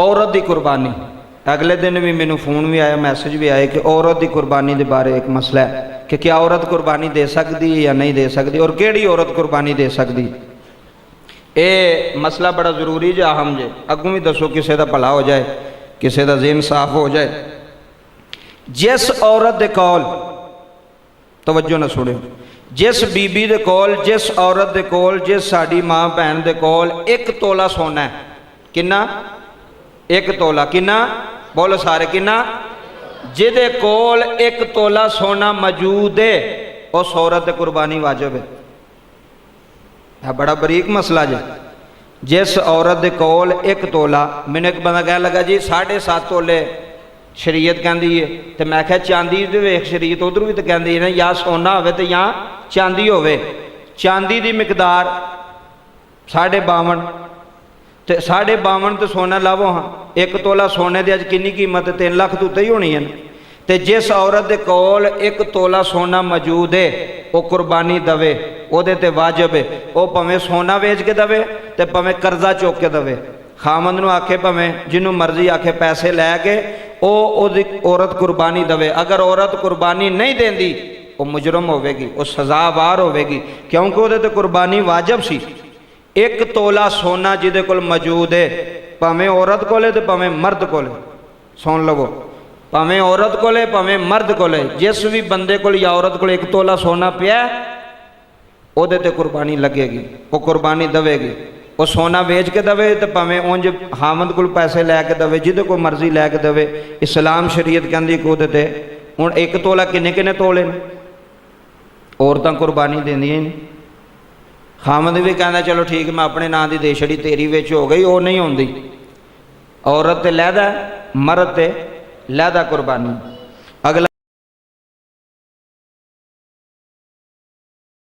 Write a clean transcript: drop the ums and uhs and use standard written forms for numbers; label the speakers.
Speaker 1: औरत की कुर्बानी। अगले दिन भी मैनू फोन भी आया, मैसेज भी आए कि औरत की कुर्बानी के बारे एक मसला है कि क्या औरत कुर्बानी दे सकती है या नहीं दे सकती, और केड़ी औरत कुर्बानी दे सकती। ये मसला बड़ा जरूरी जे, अहम जे। अगों भी दसो, किसी का भला हो जाए, किसी का ज़हन साफ हो जाए। जिस औरत दे कोल, तवज्जो ना सुनियो, जिस बीबी दे कोल, जिस औरत दे कोल, जिस साड़ी माँ भैन दे कोल 1 तोला सोना है, किन्ना? 1 तोला। किन्ना? बोलो सारे, किन्ना? जिदे कोल 1 तोला सोना मौजूद है, उस औरत की कुर्बानी वाजिब है। यह बड़ा बरीक मसला जे। जिस औरत दे कोल 1 तोला, मैंने एक बंदा कह लगा जी 7.5 तोले शरीयत कहती है, तो मैं क्या चांदी दे वेख शरीयत उधर भी तो कहती है ना, या सोना होवे तो या चांदी होवे। चांदी की मिकदार 52.5, तो 52.5 तो सोना लावो। हाँ, 1 तोला सोने की अज कितनी कीमत है? 3 लाख तो उत्ते ही होनी है। तो जिस औरत के कोल 1 तोला सोना मौजूद है, वो कुर्बानी दवे, ਉਹਦੇ ਤੇ वाजिब है। वो भावें सोना वेच के दवे, तो भावें कर्जा चुक के दवे। खामंद नूं आखे, भावें जिन्हों मर्जी आखे, पैसे लैके वो औरत कुर्बानी दवे। अगर औरत कुर्बानी नहीं देंदी, वो मुजरम होवेगी, वो सज़ावार होवेगी, क्योंकि वो कुर्बानी वाजिब सी। 1 तोला सोना जिहदे कोल मौजूद है, भावें औरत कोले तो भावें मर्द कोले, सुन लवो, भावें औरत कोले भावें मर्द कोले, जिस भी बंदे कोल या औरत कोल 1 तोला सोना पिया, ਉਹਦੇ ਤੇ कुर्बानी लगेगी, वो कुर्बानी देवेगी। वो सोना वेच के दवे, तो भावें उंज हामद को पैसे लैके दवे, जिदे को मर्जी लैके दवे। इस्लाम शरीयत कहती कि ਉਹਦੇ ਤੇ ਹੁਣ 1 ਤੋਲਾ किन्ने किन्ने तोले ने? औरतां कुर्बानी देंदियां नहीं। खामद भी कहता चलो ठीक, मैं अपने नां की दे छड़ी, तेरी विच हो गई, वो नहीं होंदी। औरत ते लहदा, मर्द ते लहदा कुर्बानी।